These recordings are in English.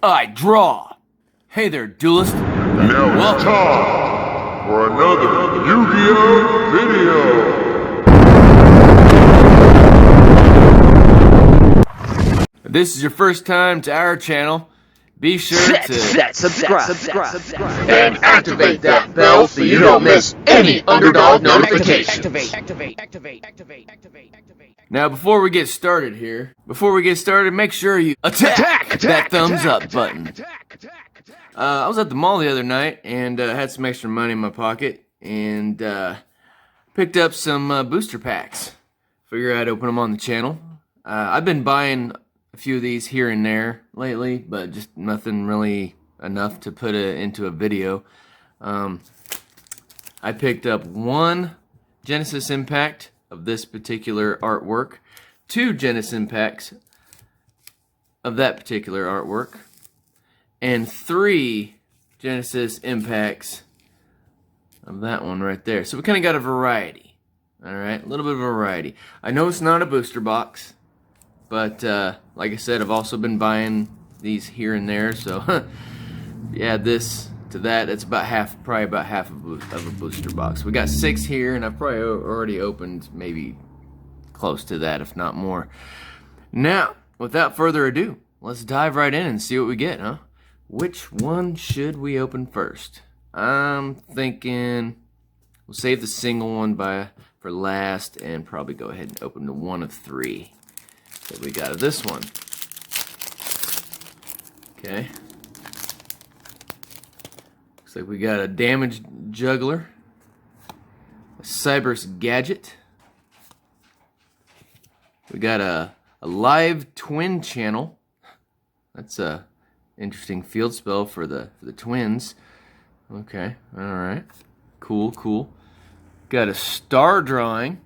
I draw. Hey there, duelist. Now it's time for another Yu-Gi-Oh! video. This is your first time to our channel. Be sure to subscribe, And activate that bell so you don't miss any Underdog notifications. Activate. Now, before we get started, make sure you attack that thumbs up button. I was at the mall the other night and had some extra money in my pocket and picked up some booster packs. Figured I'd open them on the channel. I've been buying a few of these here and there lately, but just nothing really enough to put into a video. I picked up one Genesis Impact of this particular artwork, two Genesis Impacts of that particular artwork, and three Genesis Impacts of that one right there. So we kind of got a variety. Alright, a little bit of a variety. I know it's not a booster box, but like I said, I've also been buying these here and there, so you add this to that, it's probably about half of a booster box. We got 6 here, and I've probably already opened maybe close to that, if not more. Now, without further ado, let's dive right in and see what we get, huh? Which one should we open first? I'm thinking we'll save the single one for last and probably go ahead and open the one of 3 that we got of this one. Okay. Looks like we got a Damaged Juggler, a Cyber's Gadget. We got a Live Twin Channel. That's a interesting field spell for the twins. Okay, all right, cool. Got a Star Drawing.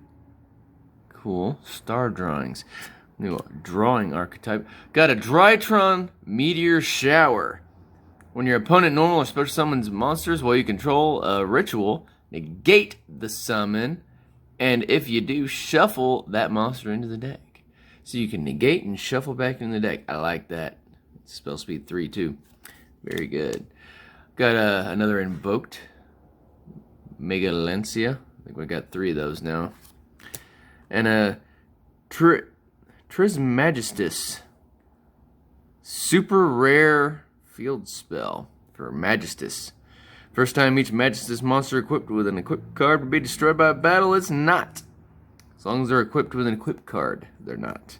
Cool, Star Drawings. New drawing archetype. Got a Drytron Meteor Shower. When your opponent normal or special summons monsters while you control a ritual, negate the summon, and if you do, shuffle that monster into the deck. So you can negate and shuffle back in the deck. I like that. Spell speed 3 too. Very good. Got another Invoked Megalencia. I think we got 3 of those now. And a Trismegistus super rare field spell for Magistus. First time each Magistus monster equipped with an equipped card will be destroyed by a battle, it's not. As long as they're equipped with an equipped card, they're not.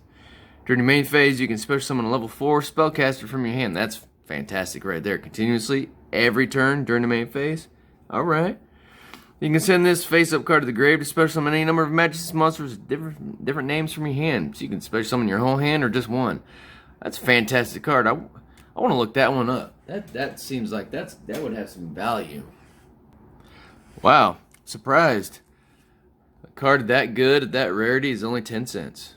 During your main phase, you can special summon a level 4 spellcaster from your hand. That's fantastic right there. Continuously, every turn during the main phase. Alright. You can send this face-up card to the grave to special summon any number of Magistus monsters with different names from your hand. So you can special summon your whole hand or just one. That's a fantastic card. I want to look that one up. That seems like that would have some value. Wow, surprised. A card that good at that rarity is only 10 cents.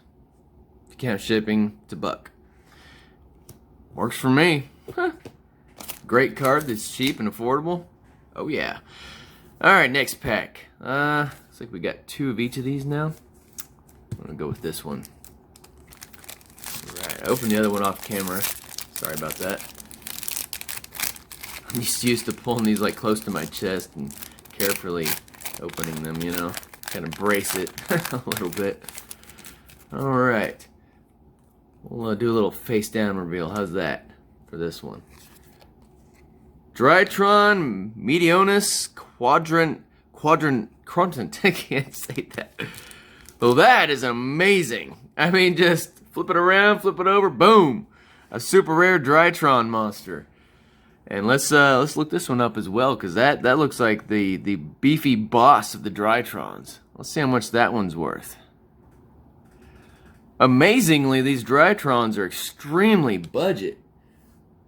If you count shipping, it's $1. Works for me. Great card that's cheap and affordable. Oh yeah. Alright, next pack. Looks like we got 2 of each of these now. I'm gonna go with this one. Alright, I opened the other one off camera. Sorry about that. I'm just used to pulling these like close to my chest and carefully opening them, you know. Kind of brace it a little bit. Alright. We'll do a little face down reveal. How's that for this one? Drytron Meteonus Quadrant, I can't say that. Well, that is amazing. I mean, just flip it around, flip it over, boom. A super rare Drytron monster. And let's look this one up as well, because that looks like the beefy boss of the Drytrons. Let's see how much that one's worth. Amazingly, these Drytrons are extremely budget.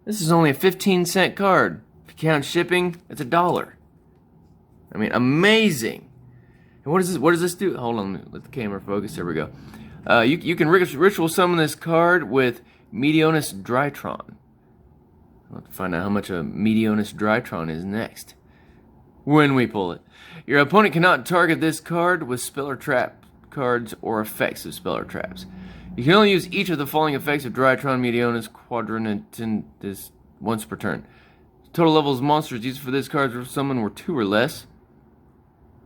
This is only a 15-cent card. If you count shipping, it's $1. I mean, amazing. And what does this do? Hold on, let the camera focus. There we go. You can ritual summon this card with Meteonus Drytron. I'll have to find out how much a Meteonus Drytron is next when we pull it. Your opponent cannot target this card with spell or trap cards or effects of spell or traps. You can only use each of the following effects of Drytron Meteonus Quadrant once per turn. Total levels of monsters used for this card for someone were 2 or less.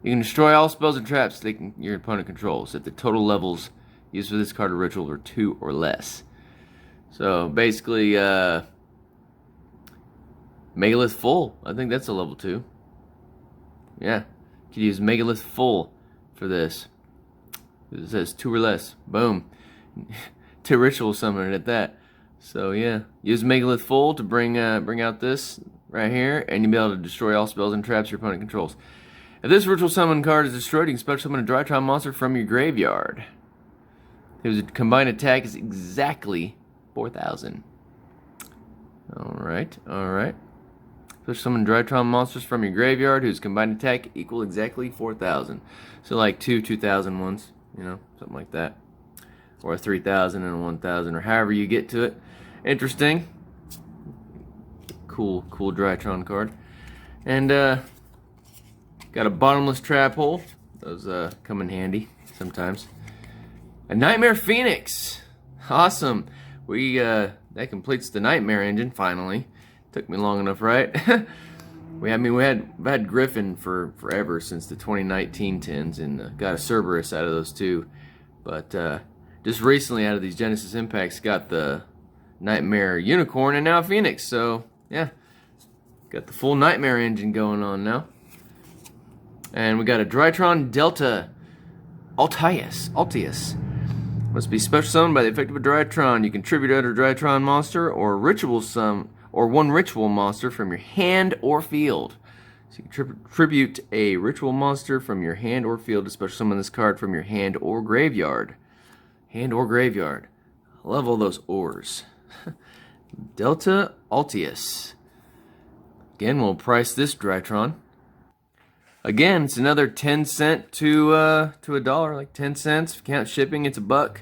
You can destroy all spells and traps your opponent controls if the total levels used for this card or ritual are 2 or less. So basically, Megalith Full. I think that's a level 2. Yeah, you could use Megalith Full for this. It says 2 or less. Boom. To ritual summon it at that. So yeah, use Megalith Full to bring out this right here, and you'll be able to destroy all spells and traps your opponent controls. If this ritual summon card is destroyed, you can special summon a Drytron monster from your graveyard. Whose combined attack is exactly 4,000. Alright. Special summon Drytron monsters from your graveyard whose combined attack equal exactly 4,000. So like 2,000 ones, you know, something like that. Or a 3,000 and a 1,000, or however you get to it. Interesting. Cool Drytron card. And got a bottomless trap hole. Those come in handy sometimes. A Nightmare Phoenix. Awesome. That completes the Nightmare engine finally. Took me long enough, right? we had Griffin for forever since the 2019 tins, and got a Cerberus out of those too. But just recently out of these Genesis Impacts got the Nightmare Unicorn and now Phoenix. So yeah, got the full Nightmare engine going on now. And we got a Drytron Delta Altius. Must be special summoned by the effect of a Drytron. You can tribute either Drytron monster or one ritual monster from your hand or field. So you can tribute a ritual monster from your hand or field to special summon this card from your hand or graveyard. Hand or graveyard. I love all those ors. Delta Altius. Again, we'll price this Drytron. Again, it's another 10 cent to a dollar, like 10 cents. If you count shipping, it's $1.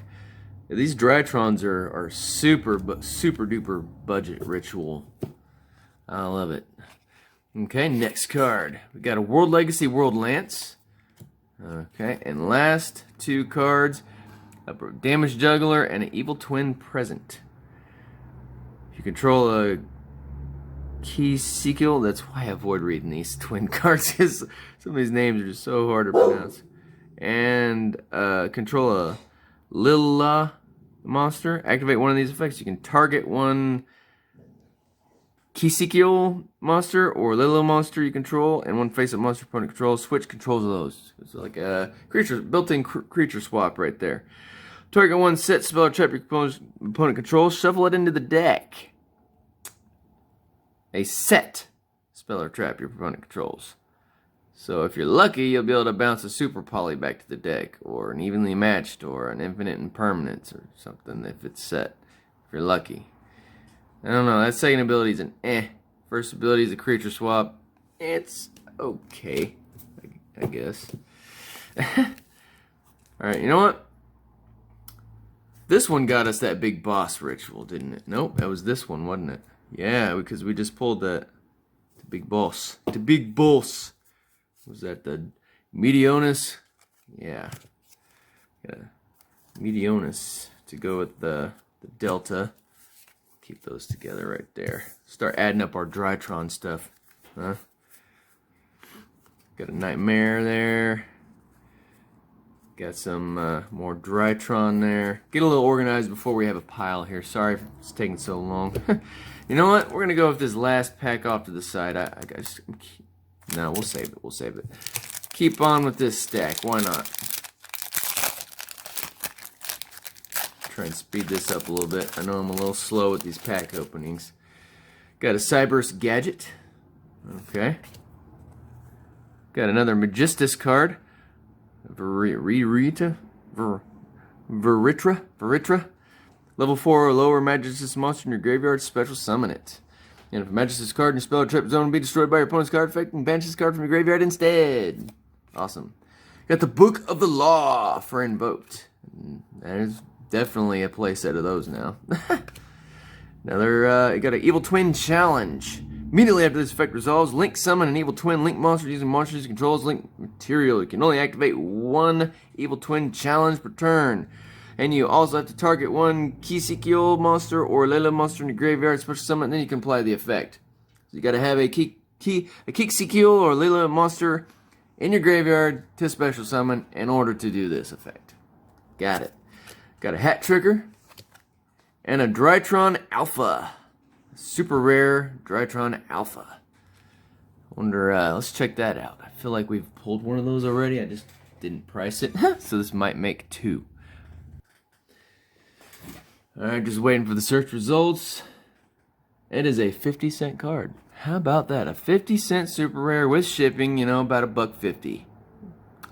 These Drytrons are super duper budget ritual. I love it. Okay, next card. We got a World Legacy World Lance. Okay, and last 2 cards, a Damage Juggler and an Evil Twin Present. If you control a Key Sequel, that's why I avoid reading these twin cards, because some of these names are just so hard to pronounce. And control a Lilla monster. Activate one of these effects. You can target one Key Sequel monster or Lilla monster you control, and one face-up monster opponent controls. Switch controls of those. It's like a built-in creature swap right there. Target one set spell or trap your opponent controls. Shuffle it into the deck. A set spell or trap your opponent controls. So if you're lucky, you'll be able to bounce a Super Poly back to the deck, or an Evenly Matched, or an Infinite Impermanence, or something if it's set. If you're lucky. I don't know, that second ability is an eh. First ability is a creature swap. It's okay, I guess. Alright, you know what? This one got us that big boss ritual, didn't it? Nope, that was this one, wasn't it? Yeah, because we just pulled that. The big boss. The big boss. Was that the Medionis? Yeah. Medionis to go with the Delta. Keep those together right there. Start adding up our Drytron stuff. Huh? Got a Nightmare there. Got some more Drytron there. Get a little organized before we have a pile here. Sorry if it's taking so long. You know what? We're going to go with this last pack off to the side. No, we'll save it. We'll save it. Keep on with this stack. Why not? Try and speed this up a little bit. I know I'm a little slow with these pack openings. Got a Cyberse Gadget. Okay. Got another Magistus card. Veritra. Level 4 or lower Magistus monster in your graveyard, special summon it. And if a Magistus card in your spell or trap zone will be destroyed by your opponent's card effect, and banish this card from your graveyard instead. Awesome. Got the Book of the Law for Invoked. There's definitely a playset of those now. Another, you got an Evil Twin Challenge. Immediately after this effect resolves, link summon an Evil Twin link monster using monsters controls link material. You can only activate one Evil Twin Challenge per turn. And you also have to target one Kisekio monster or Lela monster in your graveyard, special summon, and then you can apply the effect. So you gotta have a Kisekio or Lela monster in your graveyard to special summon in order to do this effect. Got it. Got a hat trigger and a Drytron Alpha. Super rare Drytron Alpha. Wonder, let's check that out. I feel like we've pulled one of those already. I just didn't price it. So this might make 2. Alright, just waiting for the search results. It is a 50-cent card. How about that? A 50-cent super rare with shipping, you know, about $1.50.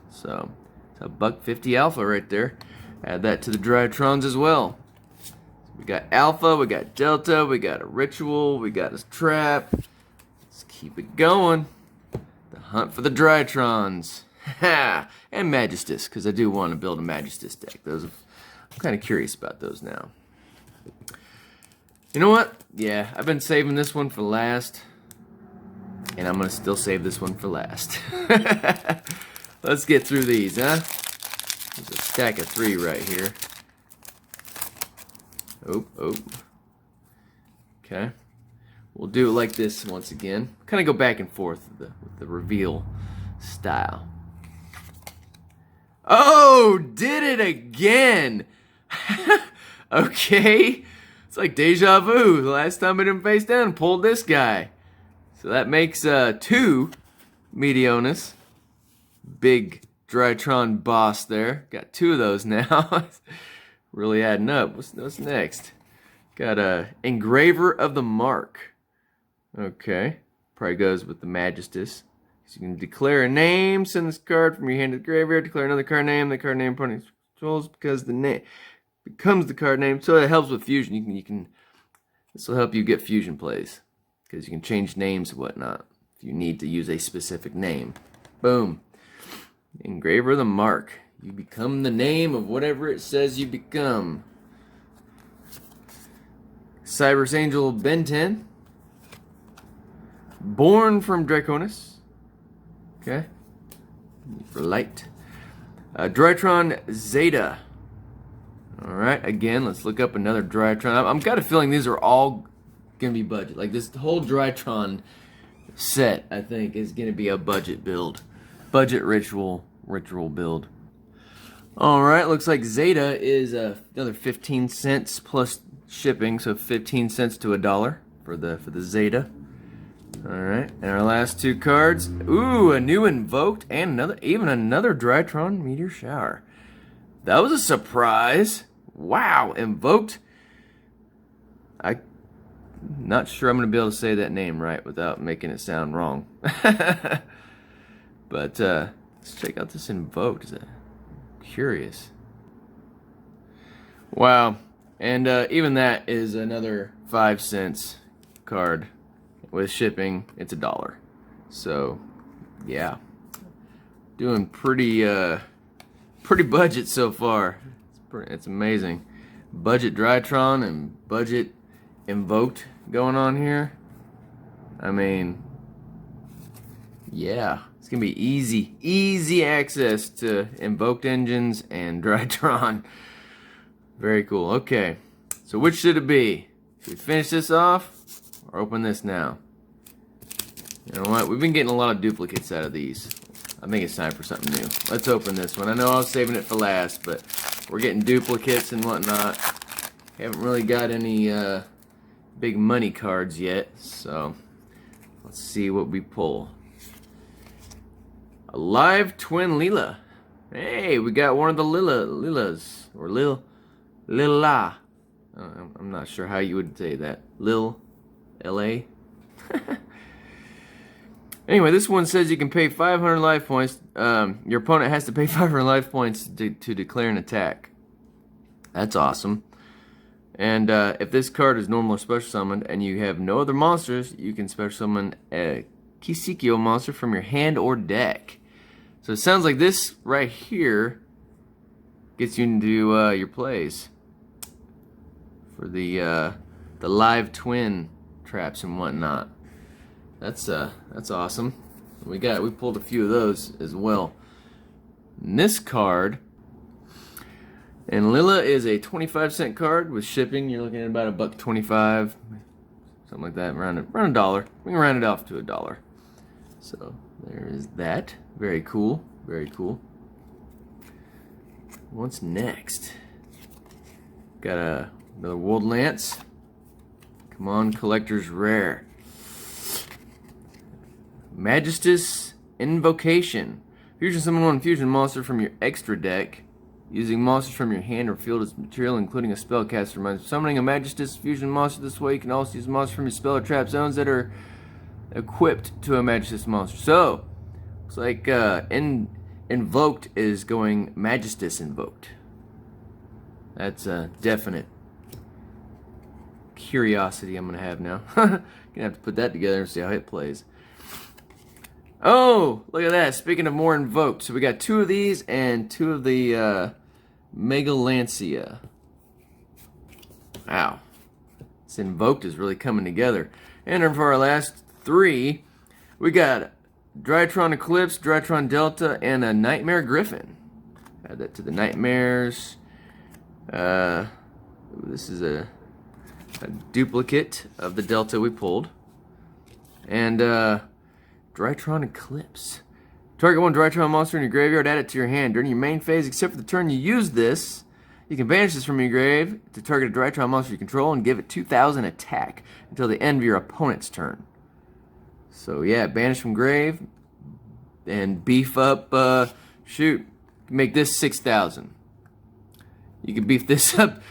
So, it's a $1.50 Alpha right there. Add that to the Drytrons as well. So we got Alpha, we got Delta, we got a Ritual, we got a Trap. Let's keep it going. The hunt for the Drytrons. Ha! And Magistus, because I do want to build a Magistus deck. I'm kind of curious about those now. You know what? Yeah, I've been saving this one for last. And I'm going to still save this one for last. Let's get through these, huh? There's a stack of 3 right here. Oh. Okay. We'll do it like this once again. Kind of go back and forth with the reveal style. Oh, did it again! Okay. It's like deja vu. The last time I didn't face down, pulled this guy. So that makes 2 Meteonis. Big Drytron boss there. Got 2 of those now. Really adding up. What's next? Got a Engraver of the Mark. Okay. Probably goes with the Magistus. So you can declare a name, send this card from your hand to the graveyard, declare another card name, the card name opponent controls because the name becomes the card name. So it helps with fusion. You can this will help you get fusion plays. Because you can change names and whatnot if you need to use a specific name. Boom. Engraver of the Mark. You become the name of whatever it says you become. Cyrus Angel Ben 10. Born from Draconis. Okay. For light. Drytron Zeta. Alright, again, let's look up another Drytron. I've got a feeling these are all gonna be budget. Like this whole Drytron set, I think, is gonna be a budget build. Budget ritual build. Alright, looks like Zeta is another 15 cents plus shipping, so 15 cents to $1 for the Zeta. Alright, and our last 2 cards. Ooh, a new Invoked and even another Drytron Meteor Shower. That was a surprise. Wow, Invoked. I'm not sure I'm going to be able to say that name right without making it sound wrong. But let's check out this Invoked. I'm curious. Wow. And even that is another 5 cents card. With shipping, it's $1. So, yeah. Doing pretty budget so far. It's amazing. Budget Drytron and budget Invoked going on here. I mean, yeah, it's gonna be easy access to Invoked engines and Drytron. Very cool. Okay, so which should it be? Should we finish this off or open this now? You know what? We've been getting a lot of duplicates out of these. I think it's time for something new. Let's open this one. I know I was saving it for last, but we're getting duplicates and whatnot. Haven't really got any big money cards yet, so let's see what we pull. A live twin Lila. Hey, we got one of the Lilas or Lila. I'm not sure how you would say that. L.A. Anyway, this one says you can pay 500 life points. Your opponent has to pay 500 life points to declare an attack. That's awesome. And if this card is normal or special summoned and you have no other monsters, you can special summon a Kisekio monster from your hand or deck. So it sounds like this right here gets you into your plays for the live twin traps and whatnot. That's awesome. We pulled a few of those as well. And this card And Lilla is a 25-cent card with shipping. You're looking at about $1.25, something like that, around a dollar. We can round it off to $1. So there is that. Very cool. Very cool. What's next? Got another World Lance. Come on, collector's rare. Majestus Invocation. Fusion summon one fusion monster from your extra deck using monsters from your hand or field as material, including a spellcaster monster. Summoning a Majestus fusion monster this way, you can also use monsters from your spell or trap zones that are equipped to a Majestus monster. So, looks like Invoked is going Majestus Invoked. That's a definite curiosity I'm going to have now. Gonna have to put that together and see how it plays. Oh, look at that. Speaking of more Invoked, so we got 2 of these and 2 of the Mega Lancia. Wow. This Invoked is really coming together. And for our last 3, we got Drytron Eclipse, Drytron Delta, and a Nightmare Griffin. Add that to the Nightmares. This is a duplicate of the Delta we pulled. And Drytron Eclipse. Target one Drytron monster in your graveyard, add it to your hand. During your main phase, except for the turn you use this, you can banish this from your grave to target a Drytron monster you control and give it 2,000 attack until the end of your opponent's turn. So yeah, banish from grave and beef up, make this 6,000. You can beef this up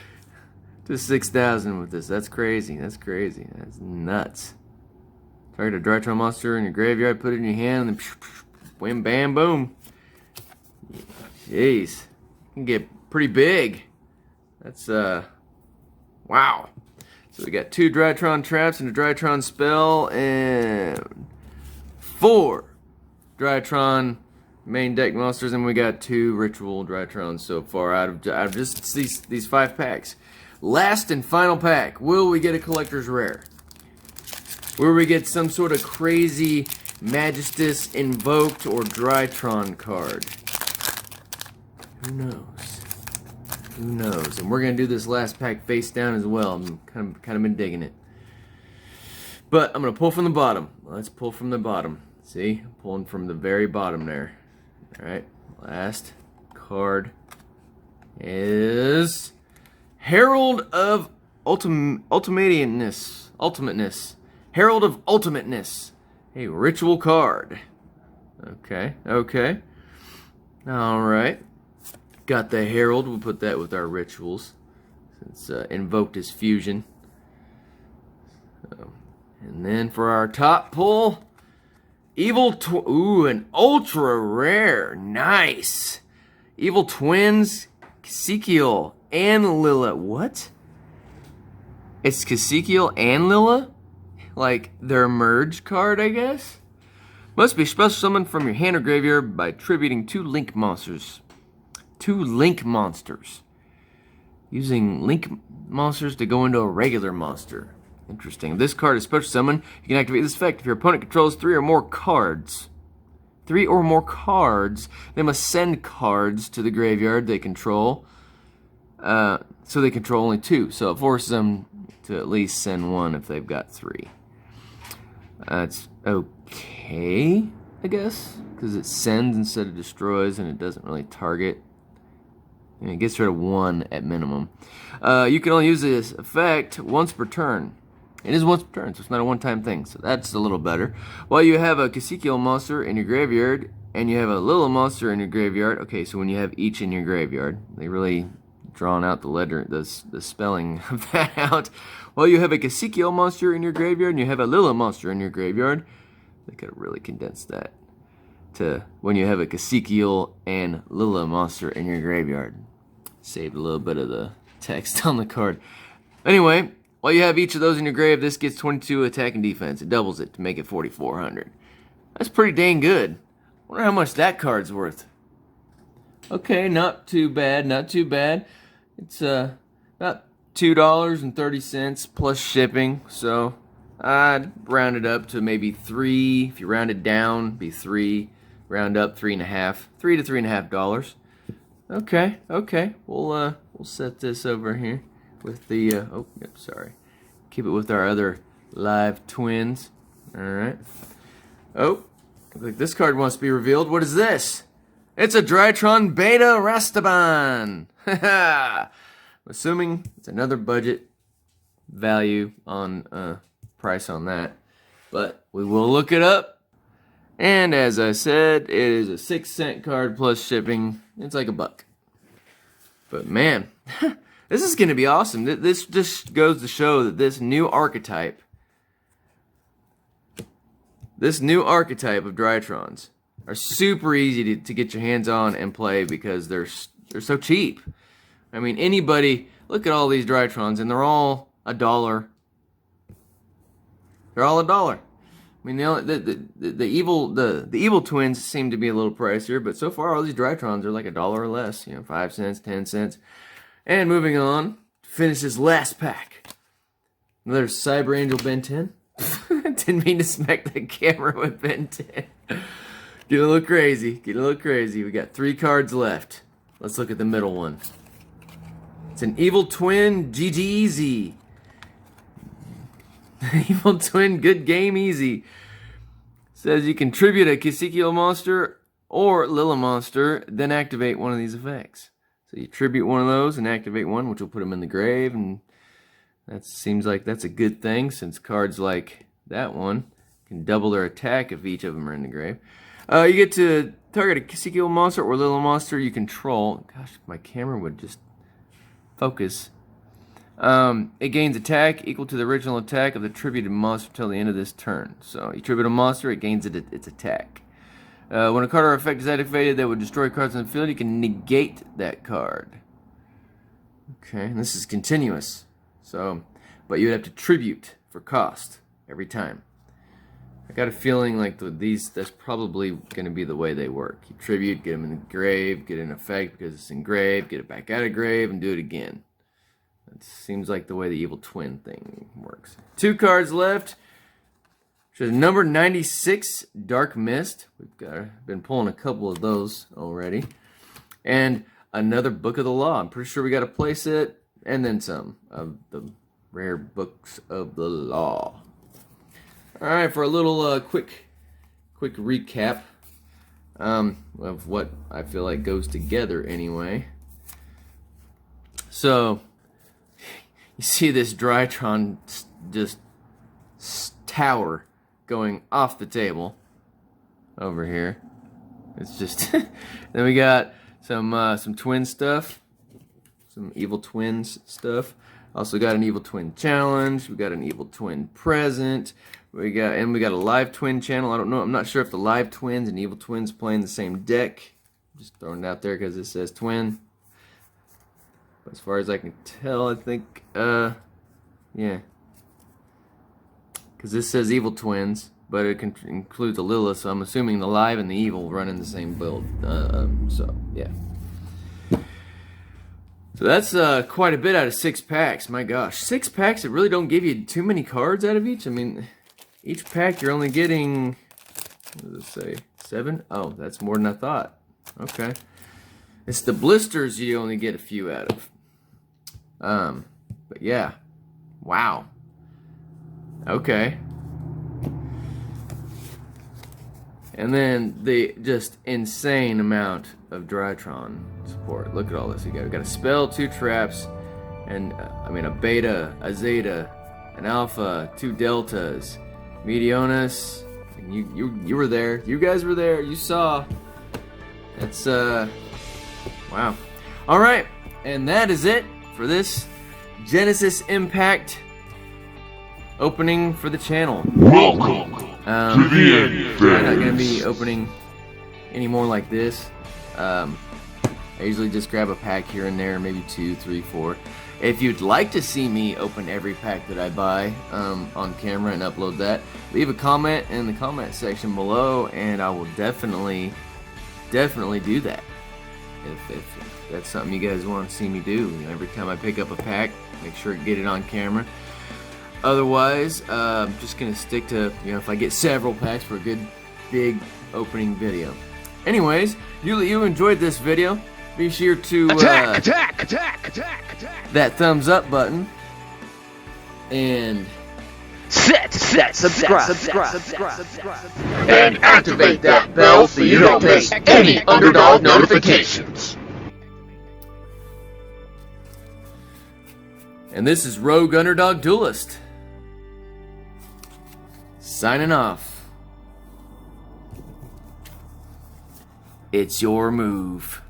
to 6,000 with this. That's crazy. That's crazy. That's nuts. Target a Drytron monster in your graveyard, put it in your hand, and then wham, bam, boom. Jeez. It can get pretty big. That's, wow. So we got 2 Drytron traps and a Drytron spell, and 4 Drytron main deck monsters, and we got 2 ritual Drytrons so far out of just these 5 packs. Last and final pack. Will we get a collector's rare? Will we get some sort of crazy Majestus Invoked or Drytron card? Who knows? Who knows? And we're gonna do this last pack face down as well. I'm kind of been digging it. But I'm gonna pull from the bottom. Let's pull from the bottom. See? I'm pulling from the very bottom there. Alright. Last card is Herald of Ultimateness. Herald of Ultimateness. A ritual card. Okay. Alright. Got the Herald. We'll put that with our rituals, since Invoked is fusion. And then for our top pull, an ultra rare. Nice. Evil Twins, Kasekiel, and Lilla. What? It's Kasekiel and Lilla? Like their merge card, I guess? Must be special summoned from your hand or graveyard by tributing 2 Link monsters. 2 Link monsters. Using Link monsters to go into a regular monster. Interesting. If this card is special summoned, you can activate this effect if your opponent controls 3 or more cards. 3 or more cards. They must send cards to the graveyard they control. So they control only 2. So it forces them to at least send 1 if they've got 3. That's okay, I guess, because it sends instead of destroys, and it doesn't really target. And it gets rid of 1 at minimum. You can only use this effect once per turn. It is once per turn, so it's not a one-time thing, so that's a little better. While you have a Kasekiel monster in your graveyard, and you have a Lilla monster in your graveyard, okay, so when you have each in your graveyard, they really drawn out the spelling of that out. While you have a Kasekiel monster in your graveyard, and you have a Lilla monster in your graveyard, they could have really condensed that to when you have a Kasekiel and Lilla monster in your graveyard. Saved a little bit of the text on the card. Anyway, while you have each of those in your grave, this gets 22 attack and defense. It doubles it to make it 4,400. That's pretty dang good. Wonder how much that card's worth. Okay, not too bad, not too bad. It's about $2.30 plus shipping, so I'd round it up to maybe 3. If you round it down, be 3. Round up $3.50. $3 to $3.50. Okay, okay. We'll set this over here with the oh, yep, sorry. Keep it with our other live twins. All right. Oh, looks like this card wants to be revealed. What is this? It's a Drytron Beta Rastaban. I'm assuming it's another budget value on price on that, but we will look it up. And as I said, it is a 6-cent card plus shipping. It's like $1. But man, this is going to be awesome. This just goes to show that this new archetype of Drytrons are super easy to get your hands on and play because they're so cheap. I mean, anybody, look at all these Drytrons, and they're all $1. They're all $1. I mean, the evil twins seem to be a little pricier, but so far all these Drytrons are like $1 or less. 5 cents, 10 cents. And moving on, to finish this last pack. Another Cyber Angel Ben 10. Didn't mean to smack the camera with Ben 10. Getting a little crazy. We got 3 cards left. Let's look at the middle one. It's an Evil Twin GG Easy. Evil Twin Good Game Easy. Says you can tribute a Kisekio monster or Lila monster, then activate one of these effects. So you tribute one of those and activate one, which will put them in the grave, and that seems like that's a good thing since cards like that one can double their attack if each of them are in the grave. You get to target a Kisekio monster or Lila monster you control. Gosh, my camera would just focus. It gains attack equal to the original attack of the tributed monster until the end of this turn. So you tribute a monster, it gains its attack. When a card or effect is activated that would destroy cards in the field, you can negate that card. Okay, and this is continuous. So, but you would have to tribute for cost every time. I got a feeling like that's probably going to be the way they work. You tribute, get them in the grave, get an effect because it's engraved, get it back out of grave, and do it again. It seems like the way the Evil Twin thing works. 2 cards left. Which is number 96, Dark Mist. Been pulling a couple of those already. And another Book of the Law. I'm pretty sure we got to place it, and then some of the rare Books of the Law. All right, for a little quick recap of what I feel like goes together anyway. So you see this Drytron just tower going off the table over here. It's just then we got some twin stuff, some Evil Twins stuff. Also got an Evil Twin challenge. We got an Evil Twin present. We got a live twin channel. I don't know. I'm not sure if the live twins and Evil Twins play in the same deck. Just throwing it out there because it says twin. But as far as I can tell, I think yeah. Because this says Evil Twins, but it includes a Lilith, so I'm assuming the live and the evil run in the same build. So yeah. So that's quite a bit out of 6 packs. My gosh, 6 packs. It really don't give you too many cards out of each. I mean, each pack you're only getting, what does it say, 7? Oh, that's more than I thought. Okay. It's the blisters you only get a few out of. But yeah. Wow. Okay. And then the just insane amount of Drytron support. Look at all this. We got a spell, 2 traps, and a beta, a zeta, an alpha, 2 deltas, Medionis. And you were there. You guys were there. You saw. That's wow. All right, and that is it for this Genesis Impact opening for the channel. Welcome to the end phase. I'm not going to be opening any more like this. I usually just grab a pack here and there, maybe 2, 3, 4. If you'd like to see me open every pack that I buy on camera and upload that, leave a comment in the comment section below, and I will definitely do that. If that's something you guys want to see me do, every time I pick up a pack, make sure to get it on camera. Otherwise, I'm just gonna stick to, if I get several packs for a good big opening video. Anyways, you enjoyed this video, Be sure to Attack! that thumbs up button and subscribe. And activate that bell so you don't miss any Underdog notifications. And this is Rogue Underdog Duelist. Signing off. It's your move.